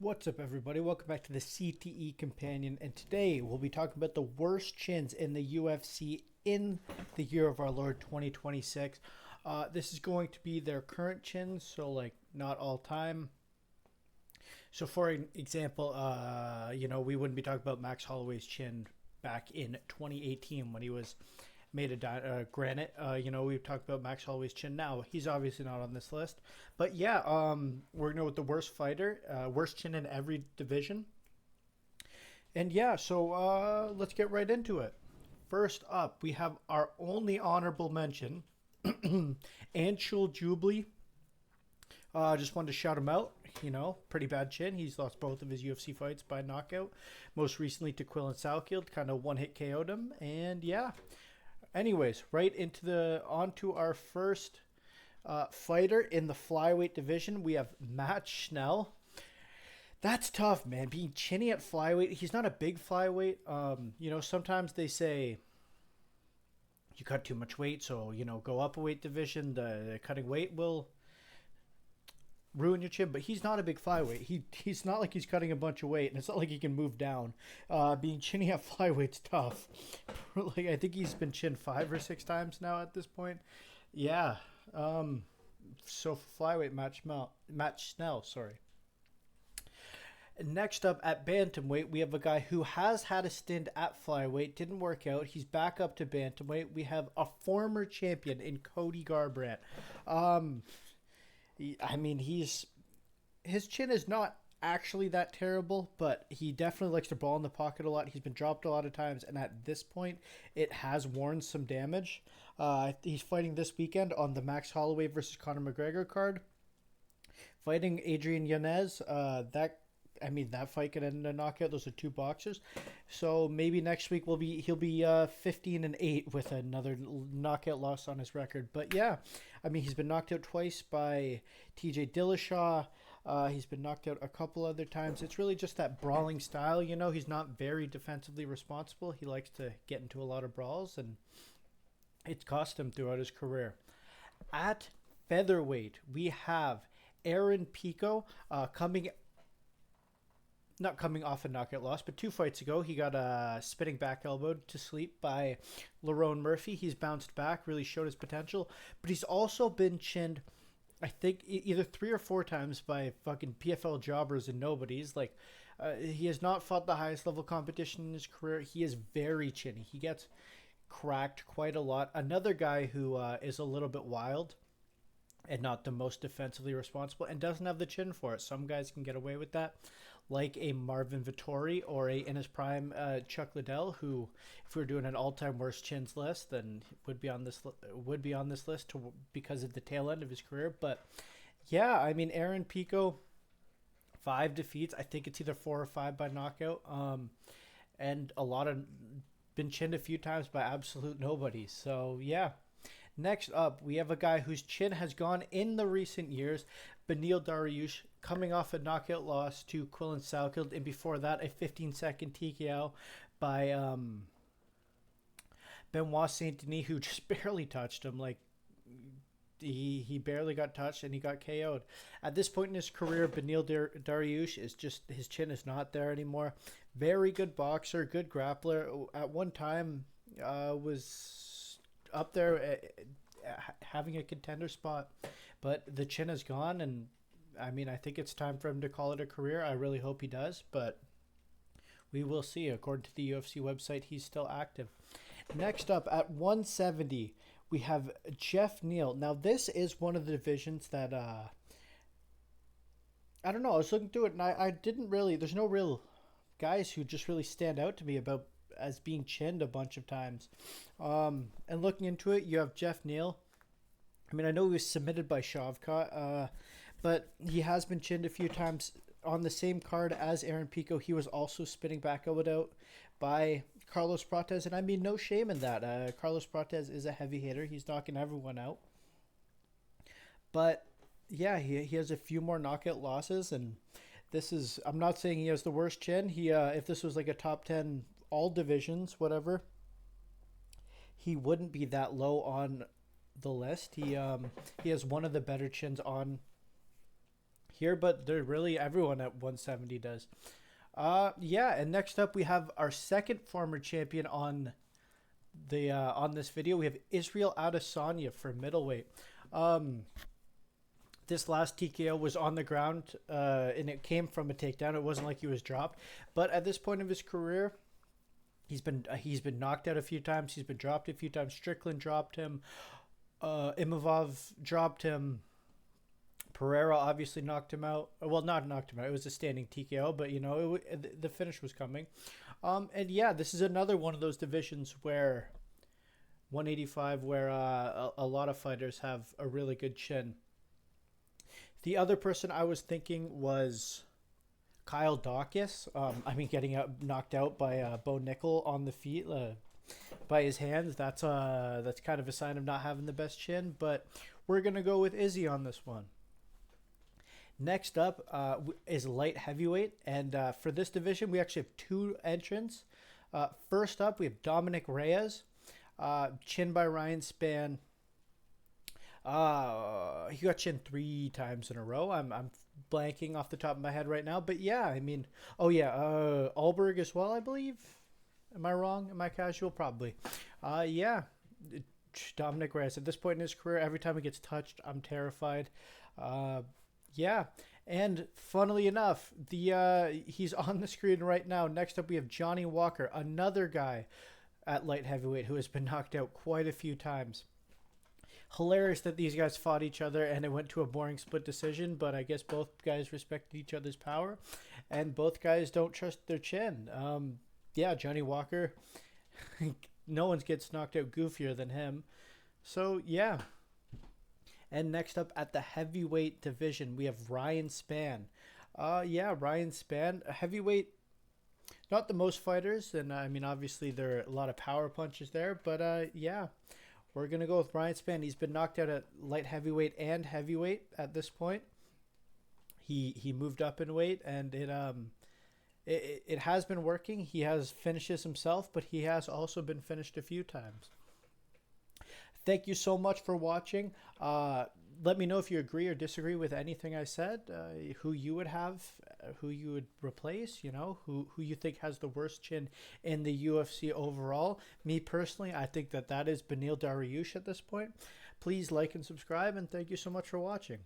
What's up, everybody? Welcome back to the CTE Companion, and today we'll be talking about the worst chins in the UFC in the year of our Lord 2026. This is going to be their current chins, so like not all time. So, for example, we wouldn't be talking about Max Holloway's chin back in 2018 when he was made a granite. We've talked about Max Holloway's chin now. He's obviously not on this list. But yeah, we're going to go with the worst fighter, worst chin in every division. And yeah, so let's get right into it. First up, we have our only honorable mention, Anshul Jubli. Just wanted to shout him out. Pretty bad chin. He's lost both of his UFC fights by knockout. Most recently to Quillen Salkield, kind of one-hit KO'd him. And yeah, anyways, onto our first fighter in the flyweight division. We have Matt Schnell. That's tough, man. Being chinny at flyweight. He's not a big flyweight. Sometimes they say you cut too much weight, so go up a weight division. The cutting weight will ruin your chin, but he's not a big flyweight. He's not like he's cutting a bunch of weight, and it's not like he can move down. Being chinny at flyweight's tough. Like, I think he's been chinned 5 or 6 times now at this point. Yeah. So for flyweight, Matt Schnell, sorry. Next up at bantamweight, we have a guy who has had a stint at flyweight, didn't work out. He's back up to bantamweight. We have a former champion in Cody Garbrandt. His chin is not actually that terrible, but he definitely likes to ball in the pocket a lot. He's been dropped a lot of times, and at this point, it has worn some damage. He's fighting this weekend on the Max Holloway versus Conor McGregor card, fighting Adrian Yanez. That fight could end in a knockout. Those are 2 boxers. So maybe next week he'll be 15-8 with another knockout loss on his record. But yeah, he's been knocked out twice by TJ Dillashaw. He's been knocked out a couple other times. It's really just that brawling style. He's not very defensively responsible. He likes to get into a lot of brawls, and it's cost him throughout his career. At featherweight, we have Aaron Pico not coming off a knockout loss, but 2 fights ago, he got a spinning back elbow to sleep by Lerone Murphy. He's bounced back, really showed his potential, but he's also been chinned, I think, either 3 or 4 times by fucking PFL jobbers and nobodies. Like, he has not fought the highest level competition in his career. He is very chinny. He gets cracked quite a lot. Another guy who is a little bit wild and not the most defensively responsible and doesn't have the chin for it. Some guys can get away with that, like a Marvin Vettori or in his prime Chuck Liddell, who, if we were doing an all-time worst chins list, then would be on this list because of the tail end of his career. But yeah, Aaron Pico, 5 defeats. I think it's either 4 or 5 by knockout. And a lot of been chinned a few times by absolute nobody. So yeah. Next up, we have a guy whose chin has gone in the recent years, Beneil Dariush, coming off a knockout loss to Quillen Salkield, and before that, a 15-second TKO by Benoit Saint Denis, who just barely touched him. Like, he barely got touched, and he got KO'd. At this point in his career, Beneil Dariush is just, his chin is not there anymore. Very good boxer, good grappler. At one time, was up there having a contender spot, but the chin is gone, and I think it's time for him to call it a career. I really hope he does, but we will see. According to the UFC website, he's still active. Next up at 170, we have Jeff Neal. Now, this is one of the divisions that I don't know, I was looking through it, and I didn't really, there's no real guys who just really stand out to me about as being chinned a bunch of times. And looking into it, you have Jeff Neal. I know he was submitted by Shavkat, but he has been chinned a few times on the same card as Aaron Pico. He was also spinning back out by Carlos Prates, and no shame in that. Carlos Prates is a heavy hitter. He's knocking everyone out. But yeah, he has a few more knockout losses, and I'm not saying he has the worst chin. If this was like a top 10 all divisions, whatever, he wouldn't be that low on the list. He has one of the better chins on here, but they're really everyone at 170 does. Yeah, and next up we have our second former champion on this video. We have Israel Adesanya for middleweight. Um, this last TKO was on the ground, and it came from a takedown. It wasn't like he was dropped, but at this point of his career, he's been knocked out a few times. He's been dropped a few times. Strickland dropped him. Imavov dropped him. Pereira obviously knocked him out. Well, not knocked him out. It was a standing TKO, but the finish was coming. And yeah, this is another one of those divisions where 185, where a lot of fighters have a really good chin. The other person I was thinking was Kyle Dawkins. Getting knocked out by Bo Nickel on the feet by his hands. That's kind of a sign of not having the best chin. But we're gonna go with Izzy on this one. Next up is light heavyweight, and for this division, we actually have two entrants. First up, we have Dominic Reyes, chin by Ryan Spann. He got chin 3 times in a row. I'm blanking off the top of my head right now, but yeah, Alberg as well, I believe. Am I wrong? Am I casual? Probably. Yeah, Dominic Reyes at this point in his career, every time he gets touched, I'm terrified. Yeah, and funnily enough, he's on the screen right now. Next up, we have Johnny Walker, another guy at light heavyweight who has been knocked out quite a few times. Hilarious that these guys fought each other and it went to a boring split decision, but I guess both guys respected each other's power, and both guys don't trust their chin. Yeah, Johnny Walker, no one gets knocked out goofier than him. So yeah. And next up at the heavyweight division, we have Ryan Spann. Ryan Spann, a heavyweight, not the most fighters, and obviously there are a lot of power punches there, but yeah, we're gonna go with Ryan Spann. He's been knocked out at light heavyweight and heavyweight at this point. He moved up in weight, and it has been working. He has finishes himself, but he has also been finished a few times. Thank you so much for watching. Let me know if you agree or disagree with anything I said, who you would have, who you would replace, who you think has the worst chin in the UFC overall. Me personally, I think that is Beneil Dariush at this point. Please like and subscribe, and thank you so much for watching.